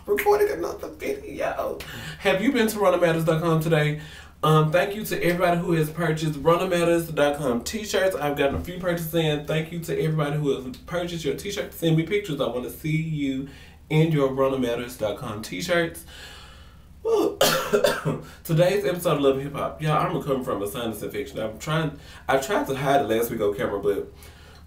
recording another video. Have you been to runnermatters.com today? Thank you to everybody who has purchased runnermatters.com t-shirts. I've gotten a few purchases in. Thank you to everybody who has purchased your t-shirts. Send me pictures. I want to see you in your runnermatters.com t-shirts. Today's episode of Love and Hip Hop. Y'all, I'm recovering from a sinus infection. I tried to hide it last week on camera, but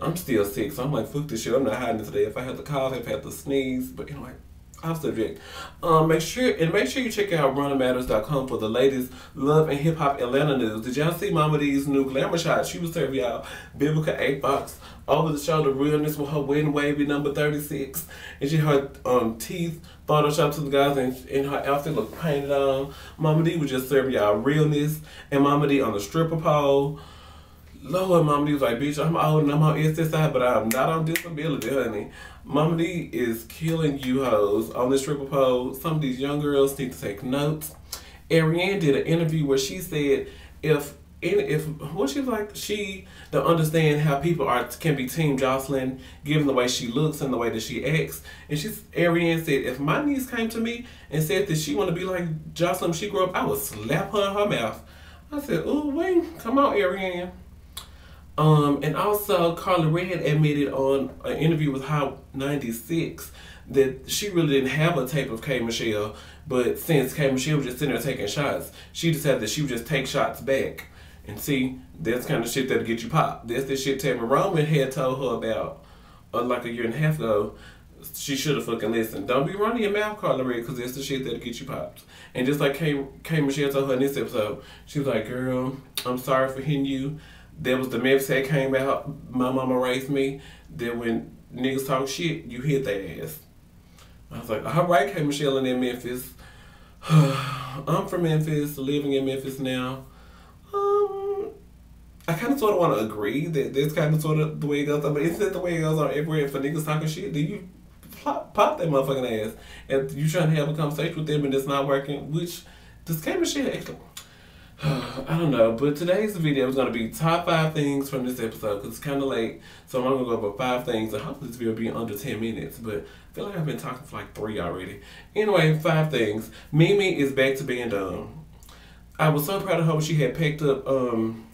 I'm still sick, so I'm like, fuck this shit. I'm not hiding it today. If I have to cough, if I have to sneeze, but anyway, off subject. Make sure you check out runnermatters.com for the latest love and hip hop Atlanta news. Did y'all see Mama D's new glamour shot? She was serving y'all biblical 8-box over the shoulder realness with her wedding wavy number 36, and she had teeth photoshopped to the guys, and her outfit looked painted on. Mama D was just serving y'all realness, and Mama D on the stripper pole. Lord, Mama D was like, bitch, I'm old and I'm on SSI, but I'm not on disability, honey. Mama D is killing you hoes on this stripper pole. Some of these young girls need to take notes. Ariane did an interview where she said what she was like, she don't understand how people can be Team Joseline given the way she looks and the way that she acts. And Ariane said, if my niece came to me and said that she want to be like Joseline when she grew up, I would slap her in her mouth. I said, ooh, wait, come on, Ariane. And also, Karlie Red admitted on an interview with Hot 96 that she really didn't have a tape of K. Michelle, but since K. Michelle was just sitting there taking shots, she decided that she would just take shots back. And see, that's kind of shit that'll get you popped. That's the shit Tammy Roman had told her about like a year and a half ago. She should have fucking listened. Don't be running your mouth, Karlie Red, because that's the shit that'll get you popped. And just like K. Michelle told her in this episode, she was like, girl, I'm sorry for hitting you. There was the Memphis that came out, my mama raised me. Then when niggas talk shit, you hit their ass. I was like, all right, K. Michelle in Memphis. I'm from Memphis, living in Memphis now. I kind of sort of want to agree that that's kind of sort of the way it goes on, but isn't that the way it goes on everywhere? If a niggas talking shit, then you pop that motherfucking ass. And you trying to have a conversation with them and it's not working, which does K. Michelle actually... I don't know, but today's video is going to be top 5 things from this episode because it's kind of late, so I'm going to go over 5 things, and hopefully this video will be under 10 minutes, but I feel like I've been talking for like 3 already. Anyway, 5 things. Mimi is back to being dumb. I was so proud of her when she had picked up, I'm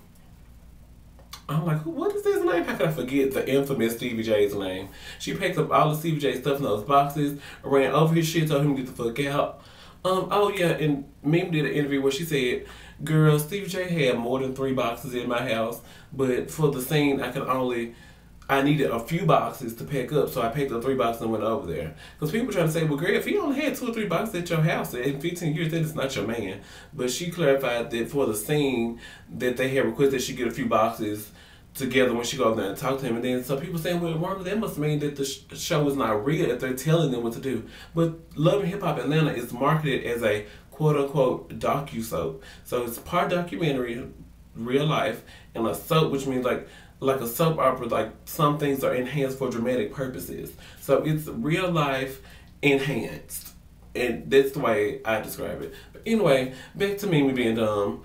like, what is his name? How could I forget the infamous Stevie J's name? She picked up all the Stevie J stuff in those boxes, ran over his shit, told him to get the fuck out. Oh yeah, and Mimi did an interview where she said, girl, Stevie J had more than 3 boxes in my house, but for the scene, I needed a few boxes to pack up, so I picked up 3 boxes and went over there. Because people trying to say, well, girl, if he only had 2 or 3 boxes at your house in 15 years, then it's not your man. But she clarified that for the scene, that they had requested she get a few boxes together when she goes there and talk to him. And then some people saying, well, Marvin, that must mean that the show is not real if they're telling them what to do. But Love and Hip Hop Atlanta is marketed as a quote-unquote docu-soap. So it's part documentary, real life, and a soap, which means like a soap opera, like some things are enhanced for dramatic purposes. So it's real life enhanced. And that's the way I describe it. But anyway, back to Mimi being dumb.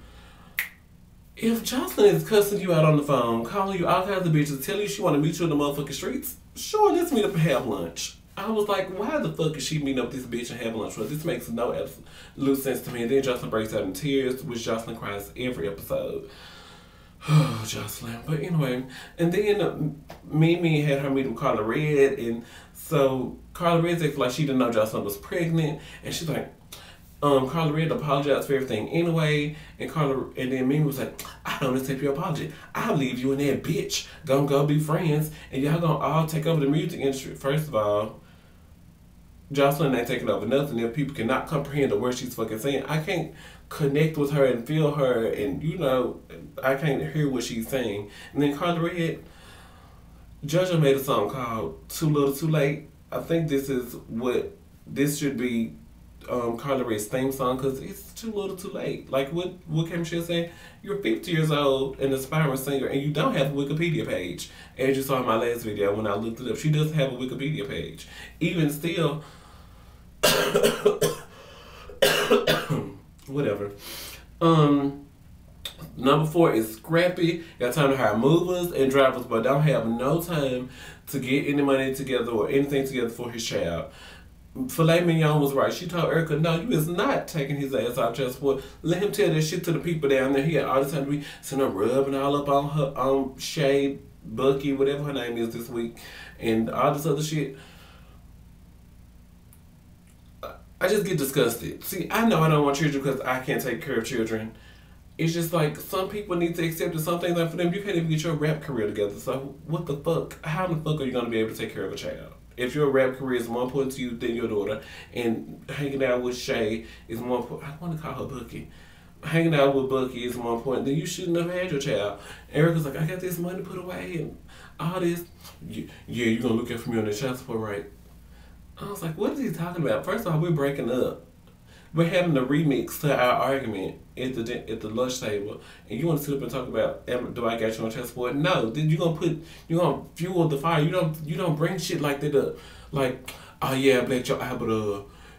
If Joseline is cussing you out on the phone, calling you all kinds of bitches, telling you she want to meet you in the motherfucking streets, sure, let's meet up and have lunch. I was like, why the fuck is she meeting up with this bitch and having lunch with her? This makes no absolute sense to me. And then Joseline breaks out in tears, which Joseline cries every episode. Oh, Joseline. But anyway, and then Mimi had her meeting with Karlie Red, and so Karlie Red acted like she didn't know Joseline was pregnant, and she's like, Karlie Red apologized for everything anyway, and then Mimi was like, I don't accept your apology. I'll leave you and that bitch. Gonna go be friends, and y'all gonna all take over the music industry. First of all, Joseline ain't taking over nothing if people cannot comprehend the words she's fucking saying. I can't connect with her and feel her, and you know, I can't hear what she's saying. And then Karlie Red, JoJo made a song called Too Little Too Late. I think this should be Karlie Red's theme song, because it's too little too late. Like what K. Michelle saying, you're 50 years old, an aspiring singer, and you don't have a Wikipedia page. As you saw in my last video when I looked it up, she doesn't have a Wikipedia page. Even still, whatever. Number 4 is Scrappy. Got time to hire movers and drivers, but don't have no time to get any money together or anything together for his child. Filet Mignon was right. She told Erica, no, you is not taking his ass off child support. Let him tell that shit to the people down there. He had all the time to be sitting there rubbing all up on her, Shay, Bucky, whatever her name is this week, and all this other shit. I just get disgusted. See, I know I don't want children because I can't take care of children. It's just like some people need to accept that some things are for them. You can't even get your rap career together. So what the fuck? How the fuck are you gonna be able to take care of a child? If your rap career is more important to you than your daughter, and hanging out with Shay is more important, I want to call her Bucky. Hanging out with Bucky is more important, then you shouldn't have had your child. Erica's like, I got this money put away and all this. Yeah, you're gonna look out for me on the child support, right? I was like, what is he talking about? First of all, we're breaking up. We're having a remix to our argument at the lunch table, and you want to sit up and talk about, do I got you on child support? No, then you're gonna fuel the fire. You don't bring shit like that up. Like, oh yeah, I blacked your eye, but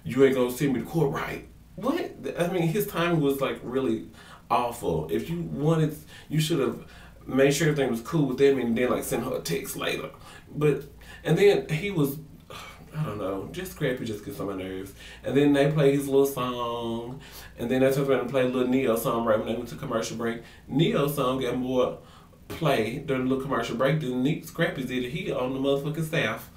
you ain't gonna send me to court, right? What? I mean, his timing was like really awful. If you wanted, you should have made sure everything was cool with them, and then like send her a text later. But and then he was. I don't know, just Scrappy just gets on my nerves. And then they play his little song, and then they turned around and play a little Neo song right when they went to commercial break. Neo's song got more play during the little commercial break than Scrappy's did. He on the motherfucking staff.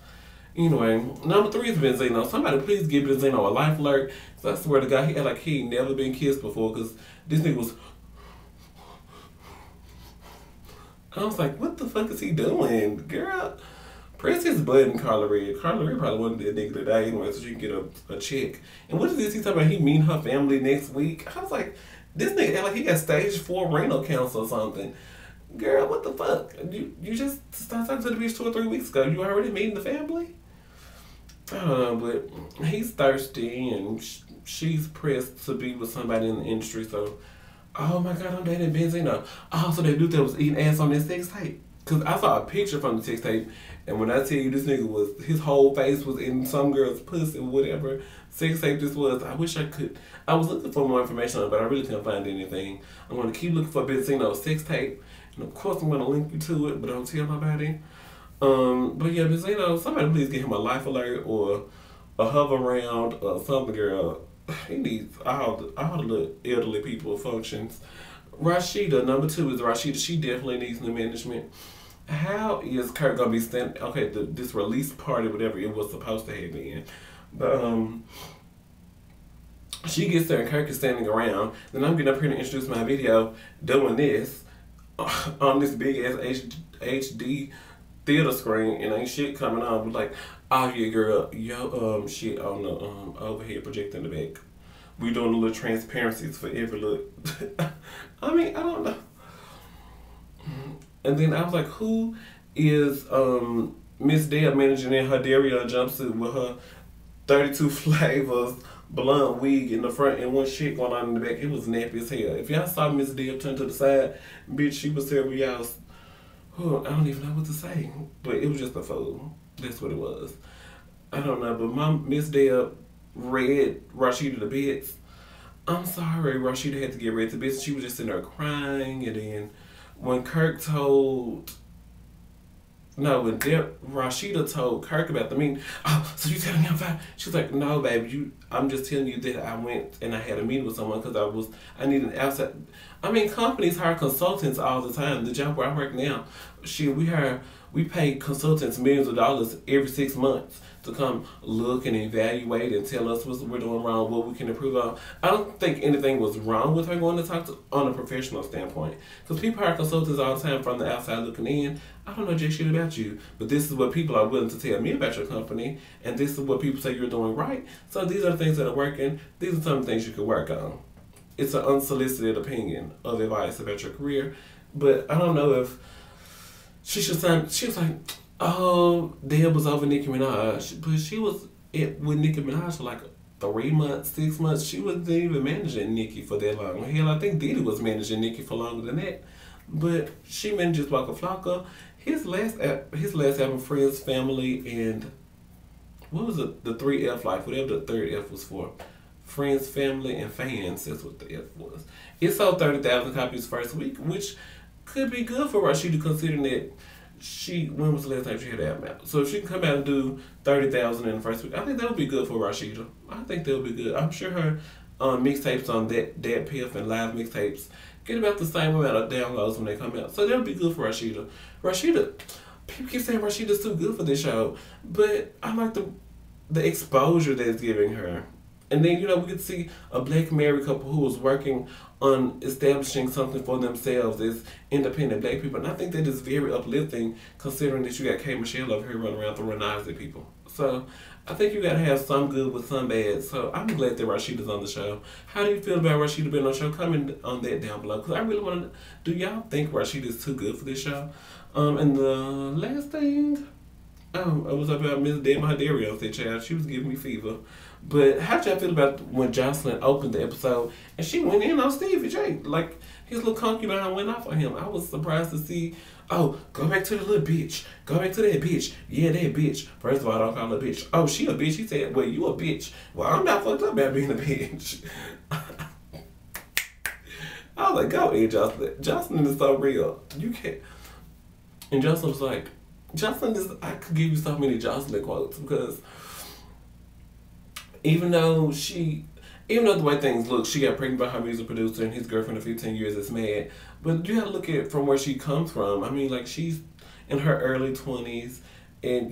Anyway, number 3 is Benzino. Somebody please give Benzino a life alert. So I swear to God, he had like he ain't never been kissed before, because this nigga was. I was like, what the fuck is he doing, girl? Press his button, Karlie. Karlie probably wanted that nigga to die anyway so she can get a check. And what is this he talking about? He meeting her family next week? I was like, this nigga act like he got stage 4 renal cancer or something. Girl, what the fuck? You just started talking to the bitch 2 or 3 weeks ago. You already meeting the family? I don't know, but he's thirsty and she's pressed to be with somebody in the industry. So, oh my God, I'm dating Benzino. Oh, so that dude that was eating ass on that sex tape. Because I saw a picture from the sex tape, and when I tell you this nigga was, his whole face was in some girl's pussy or whatever sex tape this was, I wish I could. I was looking for more information on it, but I really couldn't find anything. I'm going to keep looking for Benzino's sex tape, and of course I'm going to link you to it, but don't tell nobody. But yeah, Benzino, somebody please give him a life alert or a hover round or something, girl. He needs all the little elderly people functions. Rasheeda, number 2 is Rasheeda. She definitely needs new management. How is Kirk gonna be standing? Okay, this release party, whatever it was supposed to have been, but she gets there and Kirk is standing around. Then I'm getting up here to introduce my video, doing this on this big ass HD theater screen, and ain't shit coming on. But like, oh yeah, girl, yo, shit on the overhead projector in the back. We doing a little transparencies for every look. I mean, I don't know. And then I was like, who is Miss Deb managing in her Daria jumpsuit with her 32 flavors blonde wig in the front and one shit going on in the back? It was nappy as hell. If y'all saw Miss Deb turn to the side, bitch, she was terrible. Y'all, I don't even know what to say. But it was just a fool. That's what it was. I don't know, but my Miss Deb read Rasheeda to bits. I'm sorry, Rasheeda had to get read to bits. She was just in there crying, and then when Rasheeda told Kirk about the meeting, oh, so you telling me I'm fine? She was like, no, baby, I'm just telling you that I went and I had a meeting with someone because I need an outside. I mean, companies hire consultants all the time. The job where I work now, we pay consultants millions of dollars every 6 months to come look and evaluate and tell us what we're doing wrong, what we can improve on. I don't think anything was wrong with her going to talk to on a professional standpoint. Because people hire consultants all the time from the outside looking in. I don't know jack shit about you, but this is what people are willing to tell me about your company, and this is what people say you're doing right. So these are the things that are working. These are some of the things you could work on. It's an unsolicited opinion of advice about your career, but I don't know if she should sign. She was like, oh, Deb was over Nicki Minaj, but she was with Nicki Minaj for like 3 months, 6 months. She wasn't even managing Nicki for that long. Hell, I think Diddy was managing Nicki for longer than that. But she manages Waka Flocka. His last album, Friends, Family, and what was it? The 3F Life, whatever the third F was for. Friends, Family, and Fans, that's what the F was. It sold 30,000 copies first week, which could be good for Rasheeda considering that when was the last time she had an album out? So if she can come out and do 30,000 in the first week, I think that would be good for Rasheeda. I think that would be good. I'm sure her mixtapes on that Piff and live mixtapes get about the same amount of downloads when they come out. So that'll be good for Rasheeda. Rasheeda, people keep saying Rasheeda's too good for this show, but I like the exposure that it's giving her. And then, we could see a black married couple who was working on establishing something for themselves as independent black people. And I think that is very uplifting considering that you got K. Michelle over here running around throwing knives at people. So I think you got to have some good with some bad. So I'm glad that Rasheeda's on the show. How do you feel about Rasheeda being on the show? Comment on that down below. Because I really want to, do y'all think Rasheeda's too good for this show? And the last thing, it was about Miss Dema Hadario said, child, she was giving me fever. But how'd y'all feel about when Joseline opened the episode and she went in on Stevie J? Like, his little concubine went off on him. I was surprised to see, go back to the little bitch. Go back to that bitch. Yeah, that bitch. First of all, I don't call her a bitch. Oh, she a bitch. He said, well, you a bitch. Well, I'm not fucked up about being a bitch. I was like, go ahead, Joseline. Joseline is so real. You can't. And Joseline was like, I could give you so many Joseline quotes because even though the way things look, she got pregnant by her music producer and his girlfriend of 15 years is mad. But you have to look at it from where she comes from. I mean, like, she's in her early 20s and,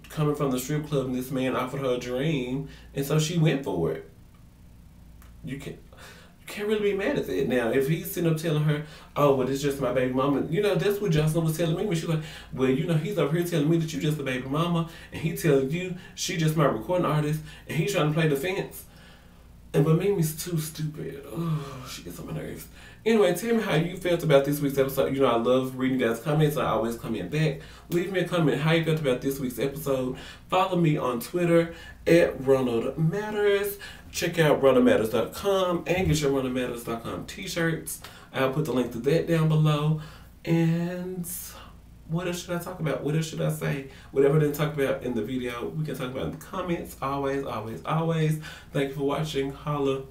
coming from the strip club and this man offered her a dream. And so she went for it. You can't really be mad at that. Now, if he's sitting up telling her, oh, well, it's just my baby mama, that's what Joseline was telling me when she was like, well, he's over here telling me that you just a baby mama, and he telling you she just my recording artist, and he's trying to play defense. But Mimi's too stupid. Oh, she gets on my nerves. Anyway, tell me how you felt about this week's episode. I love reading guys' comments. I always comment back. Leave me a comment how you felt about this week's episode. Follow me on Twitter at Ronald Matters. Check out ronaldmatters.com and get your ronaldmatters.com t-shirts. I'll put the link to that down below. And what else should I talk about? What else should I say? Whatever I didn't talk about in the video, we can talk about in the comments. Always, always, always. Thank you for watching. Holla.